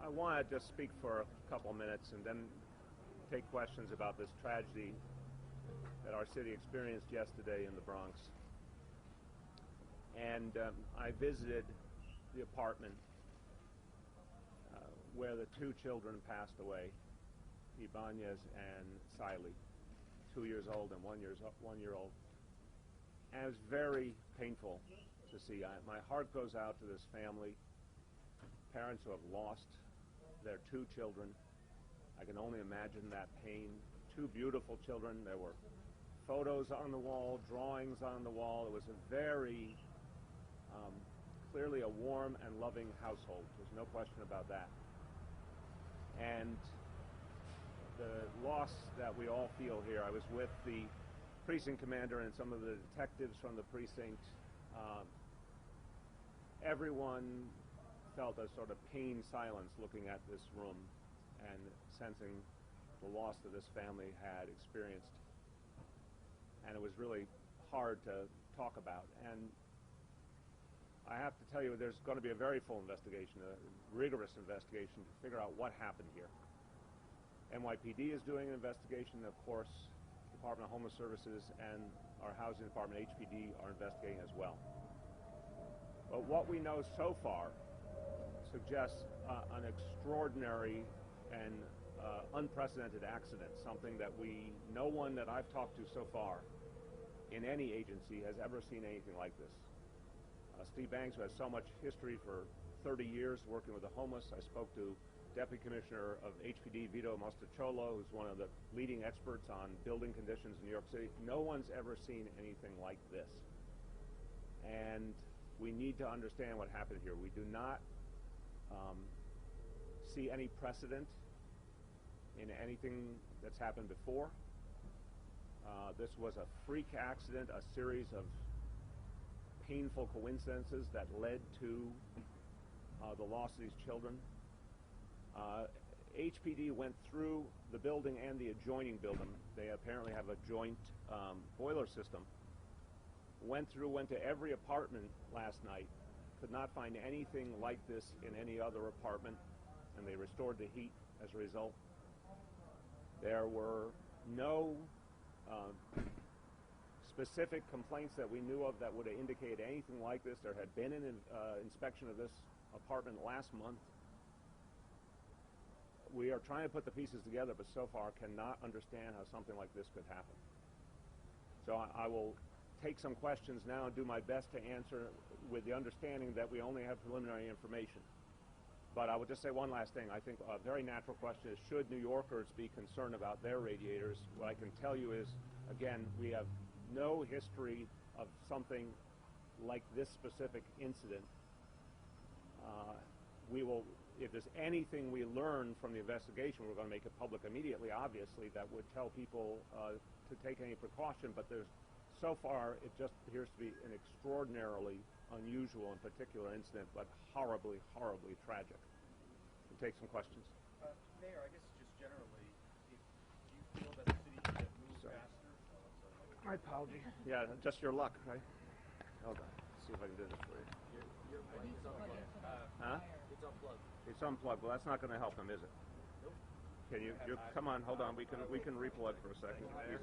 I want to just speak for a couple of minutes and then take questions about this tragedy that our city experienced yesterday in the Bronx. And I visited the apartment where the two children passed away, Ibanez and Siley, 2 years old and 1 year old. And it was very painful to see. My heart goes out to this family, parents who have lost their two children. I can only imagine that pain. Two beautiful children. There were photos on the wall, drawings on the wall. It was a very clearly a warm and loving household. There's no question about that. And the loss that we all feel here, I was with the precinct commander and some of the detectives from the precinct. Everyone felt a sort of pained silence looking at this room and sensing the loss that this family had experienced. And it was really hard to talk about. And I have to tell you, there's going to be a very full investigation, a rigorous investigation to figure out what happened here. NYPD is doing an investigation, of course. Department of Homeless Services and our housing department, HPD, are investigating as well. But what we know so far suggests an extraordinary and unprecedented accident, something that no one that I've talked to so far in any agency has ever seen anything like this. Steve Banks, who has so much history for 30 years working with the homeless. I spoke to Deputy Commissioner of HPD, Vito Mostacciolo, who's one of the leading experts on building conditions in New York City. No one's ever seen anything like this. And we need to understand what happened here. We do not see any precedent in anything that's happened before. This was a freak accident, a series of painful coincidences that led to the loss of these children. HPD went through the building and the adjoining building. They apparently have a joint boiler system. Went to every apartment last night. Could not find anything like this in any other apartment, and they restored the heat as a result. There were no specific complaints that we knew of that would have indicated anything like this. There had been an inspection of this apartment last month. We are trying to put the pieces together, but so far cannot understand how something like this could happen. So I will take some questions now and do my best to answer with the understanding that we only have preliminary information. But I will just say one last thing. I think a very natural question is, should New Yorkers be concerned about their radiators? What I can tell you is, again, we have no history of something like this specific incident. If there's anything we learn from the investigation, we're going to make it public immediately, obviously, that would tell people to take any precaution. But so far, it just appears to be an extraordinarily unusual and particular incident, but horribly, horribly tragic. We'll take some questions. Mayor, I guess just generally, do you feel that the city should have moved faster? My apology. Yeah, just your luck, right? Hold on. Let's see if I can do this for you. Your mic's unplugged. Huh? It's unplugged. It's unplugged. Well, that's not going to help him, is it? Nope. Can you come on, hold on. We can replug for a second. I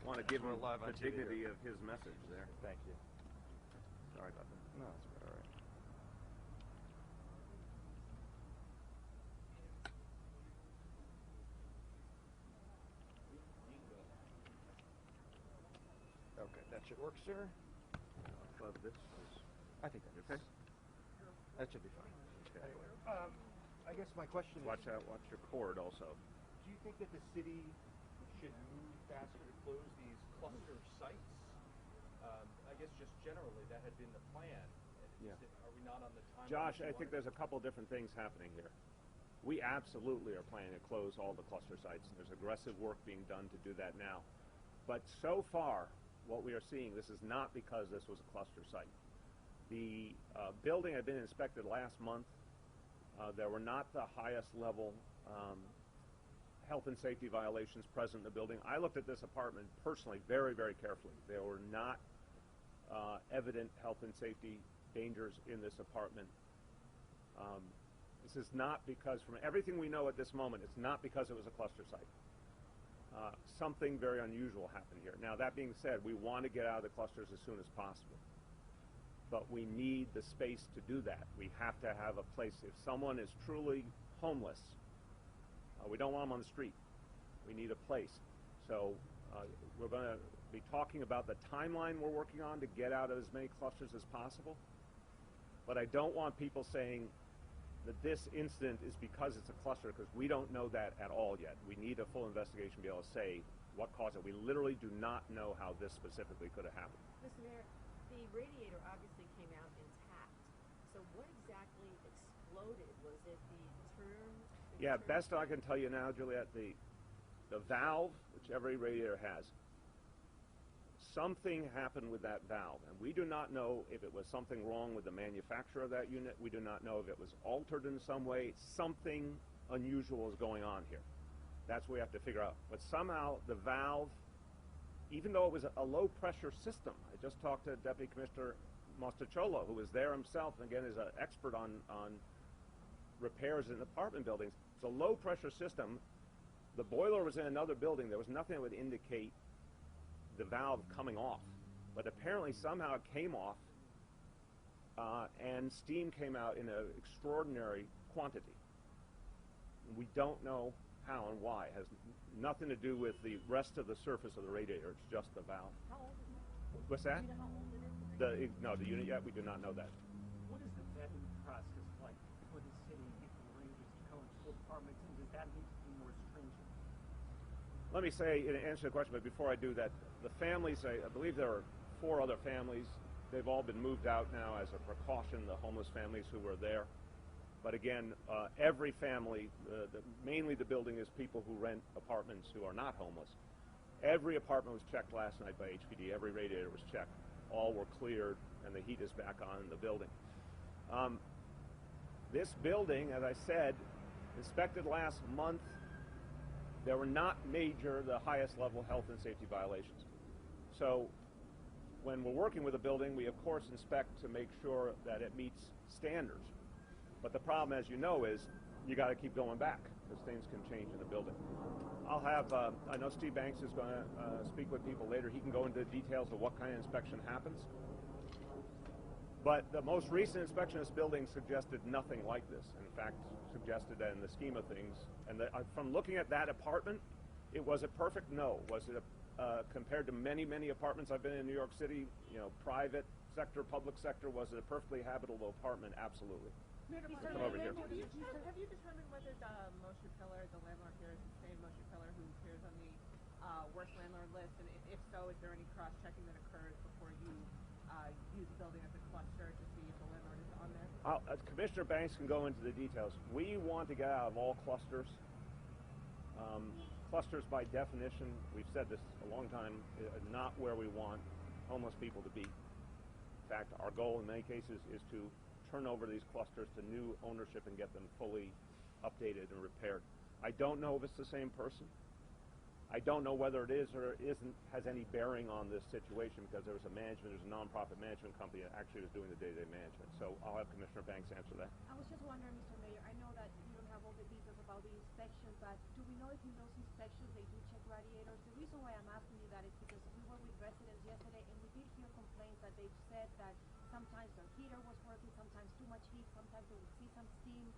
want to give him the dignity of his message there. Thank you. Sorry about that. No, it's all right. Okay, that should work, sir. Plug this. I think that's Okay. That should be fine. Okay. I guess my question Watch out. Watch your cord also. do you think that the city should move faster to close these Cluster sites? I guess just generally, that had been the plan. Yeah. Are we not on the timeline? Josh, I think there's a couple different things happening here. We absolutely are planning to close all the cluster sites. There's aggressive work being done to do that now. But so far, what we are seeing, this is not because this was a cluster site. The building had been inspected last month. There were not the highest level health and safety violations present in the building. I looked at this apartment personally very, very carefully. There were not evident health and safety dangers in this apartment. This is not because, from everything we know at this moment, it's not because it was a cluster site. Something very unusual happened here. Now, that being said, we want to get out of the clusters as soon as possible. But we need the space to do that. We have to have a place. If someone is truly homeless, we don't want them on the street. We need a place. So we're going to be talking about the timeline we're working on to get out of as many clusters as possible. But I don't want people saying that this incident is because it's a cluster, because we don't know that at all yet. We need a full investigation to be able to say what caused it. We literally do not know how this specifically could have happened. Mr. Mayor, the radiator obviously came out intact. So what exactly exploded? Was it the turn? Yeah, best I can tell you now, Juliet, the valve, which every radiator has, something happened with that valve, and we do not know if it was something wrong with the manufacturer of that unit. We do not know if it was altered in some way. Something unusual is going on here. That's what we have to figure out. But somehow the valve, even though it was a low-pressure system, I just talked to Deputy Commissioner Mostacciolo, who was there himself, and again is an expert on repairs in apartment buildings. It's a low-pressure system. The boiler was in another building. There was nothing that would indicate the valve coming off, but apparently somehow it came off and steam came out in an extraordinary quantity. We don't know how and why. It has nothing to do with the rest of the surface of the radiator. It's just the valve. How old is it? What's that? Do you know how old it is? No, the unit yet, we do not know that. What is the vetting process like for the city if the Rangers come to apartments, and does that need to be more stringent? Let me say, in answer to the question, but before I do that, the families, I believe there are 4 other families. They've all been moved out now as a precaution, the homeless families who were there. But again, every family, mainly the building is people who rent apartments who are not homeless. Every apartment was checked last night by HPD. Every radiator was checked. All were cleared, and the heat is back on in the building. This building, as I said, inspected last month. There were not major, the highest level health and safety violations. So when we're working with a building, we of course inspect to make sure that it meets standards. But the problem, as you know, is you got to keep going back because things can change in the building. I'll have, I know Steve Banks is going to speak with people later. He can go into the details of what kind of inspection happens. But the most recent inspection of this building suggested nothing like this. In fact, suggested that in the scheme of things, and from looking at that apartment, was it perfect? No. Was it compared to many, many apartments I've been in New York City, private sector, public sector, was it a perfectly habitable apartment? Absolutely. Come over here. Have you determined whether the Moshe Pillar, the landlord here, is the same Moshe Pillar who appears on the worst landlord list? And if so, is there any cross-checking that occurs before you use the building as a cluster to see if the landlord is on there? Commissioner Banks can go into the details. We want to get out of all clusters. Clusters, by definition, we've said this a long time, not where we want homeless people to be. In fact, our goal in many cases is to turn over these clusters to new ownership and get them fully updated and repaired. I don't know if it's the same person. I don't know whether it is or isn't, has any bearing on this situation because there's a nonprofit management company that actually was doing the day-to-day management. So I'll have Commissioner Banks answer that. I was just wondering, Mr. Mayor, I know that you don't have all the details about the inspection, but do we know if in those inspections they do check radiators? The reason why I'm asking you that is because we were with residents yesterday and we did hear complaints that they've said that sometimes their heater was working, sometimes too much heat, sometimes they would see some steam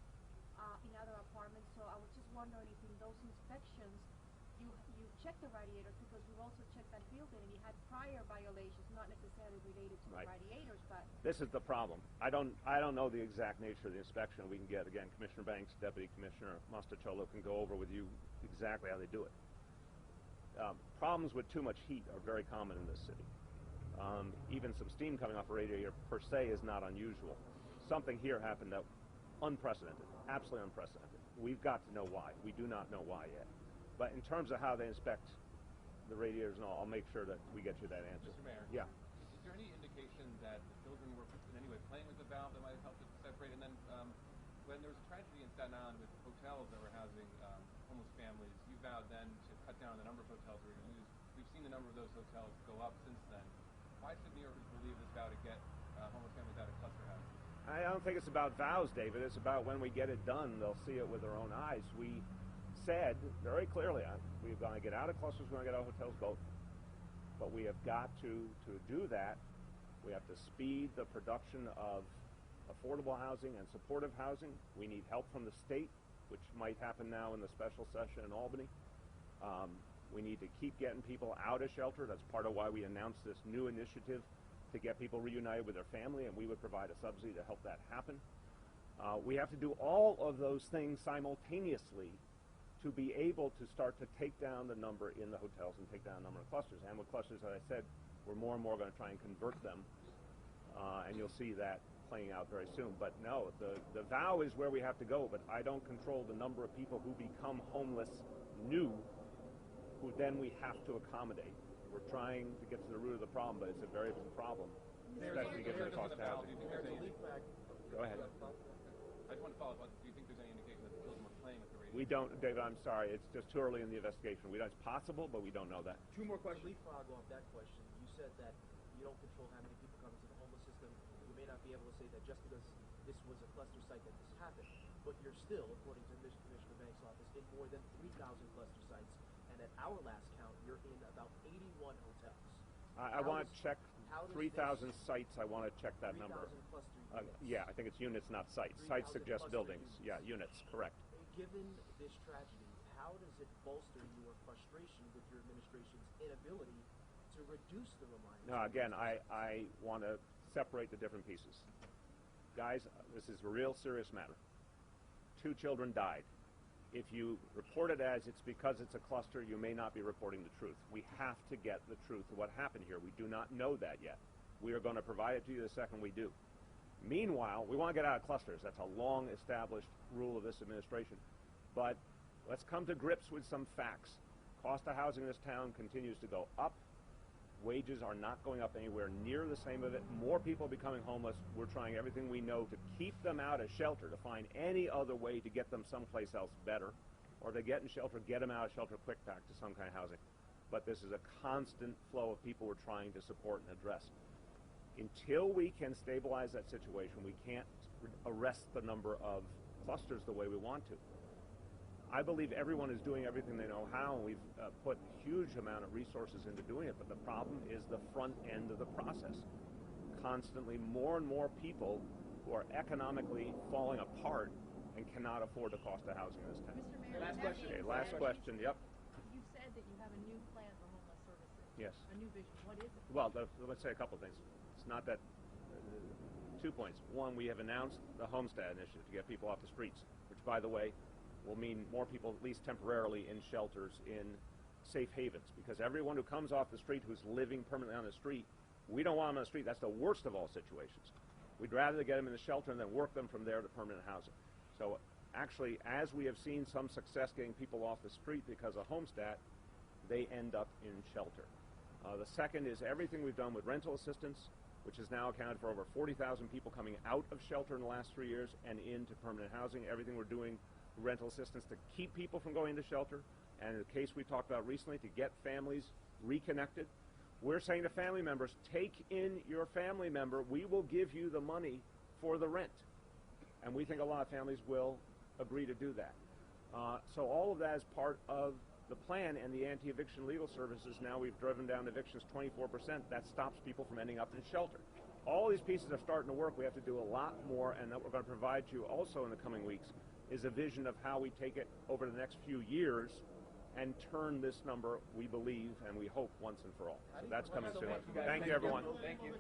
in other apartments. So I was just wondering if in those inspections you check the radiators, because we've also checked that building and it had prior violations, not necessarily related to the radiators, but this is the problem. I don't know the exact nature of the inspection. We can get, again, Commissioner Banks, Deputy Commissioner Mostacciolo can go over with you exactly how they do it. Problems with too much heat are very common in this city. Even some steam coming off a radiator per se is not unusual. Something here happened that unprecedented, absolutely unprecedented. We've got to know why. We do not know why yet. But in terms of how they inspect the radiators and all, I'll make sure that we get you that answer. Mr. Mayor. Yeah. Is there any indication that the children were in any way playing with the valve that might have helped it separate? And then when there was a tragedy in Staten Island with hotels that were housing homeless families, you vowed then to cut down the number of hotels we were going to use. We've seen the number of those hotels go up since then. Why should New Yorkers believe this vow to get homeless families out of cluster housing? I don't think it's about vows, David. It's about when we get it done, they'll see it with their own eyes. We said very clearly, we're going to get out of clusters, we're going to get out of hotels, both. But we have got to do that, we have to speed the production of affordable housing and supportive housing. We need help from the state, which might happen now in the special session in Albany. We need to keep getting people out of shelter. That's part of why we announced this new initiative to get people reunited with their family, and we would provide a subsidy to help that happen. We have to do all of those things simultaneously to be able to start to take down the number in the hotels and take down the number of clusters. And with clusters, as I said, we're more and more going to try and convert them, and you'll see that playing out very soon. But no, the vow is where we have to go, but I don't control the number of people who become homeless new, who then we have to accommodate. We're trying to get to the root of the problem, but it's a very big problem, especially given the cost of housing. Go ahead. I just want to follow up. Do you think there's any indication that the children were playing with the radio? We don't, David, I'm sorry. It's just too early in the investigation. It's possible, but we don't know that. Two more questions. Leapfrog off that question. You said that you don't control how many people come into the homeless system. You may not be able to say that just because this was a cluster site that this happened, but you're still, according to Commissioner Banks' office, in more than 3,000 cluster sites. And at our last count, you're in about 81 hotels. I want to check 3,000 sites. I want to check that number. 3,000 cluster units. Yeah, I think it's units, not sites. Sites suggest buildings. Yeah, units, correct. Given this tragedy, how does it bolster your frustration with your administration's inability to reduce the reliance? No, again, I want to separate the different pieces. Guys, this is a real serious matter. 2 children died. If you report it as it's because it's a cluster, you may not be reporting the truth. We have to get the truth of what happened here. We do not know that yet. We are going to provide it to you the second we do. Meanwhile, we want to get out of clusters. That's a long-established rule of this administration. But let's come to grips with some facts. Cost of housing in this town continues to go up. Wages are not going up anywhere near the same of it. More people becoming homeless. We're trying everything we know to keep them out of shelter, to find any other way to get them someplace else better, or to get in shelter, get them out of shelter quick back to some kind of housing. But this is a constant flow of people we're trying to support and address. Until we can stabilize that situation, we can't arrest the number of clusters the way we want to. I believe everyone is doing everything they know how, and we've put a huge amount of resources into doing it, but the problem is the front end of the process. Constantly, more and more people who are economically falling apart and cannot afford the cost of housing in this town. Mr. Mayor, Last question. Okay, last question, yep. You said that you have a new plan for homeless services. Yes. A new vision. What is it? Well, let's say a couple things. It's not that, 2 points. One, we have announced the Homestead Initiative to get people off the streets, which, by the way, will mean more people, at least temporarily, in shelters, in safe havens, because everyone who comes off the street who's living permanently on the street, we don't want them on the street. That's the worst of all situations. We'd rather get them in the shelter and then work them from there to permanent housing. So actually, as we have seen some success getting people off the street because of Homestead, they end up in shelter. The second is everything we've done with rental assistance, which has now accounted for over 40,000 people coming out of shelter in the last 3 years and into permanent housing. Everything we're doing, rental assistance to keep people from going into shelter, and in the case we talked about recently, to get families reconnected. We're saying to family members, take in your family member. We will give you the money for the rent. And we think a lot of families will agree to do that. So all of that is part of the plan, and the anti-eviction legal services, now we've driven down evictions 24%. That stops people from ending up in shelter. All these pieces are starting to work. We have to do a lot more, and that we're going to provide you also in the coming weeks is a vision of how we take it over the next few years and turn this number, we believe and we hope, once and for all. So that's coming soon. Thank you, everyone. Thank you.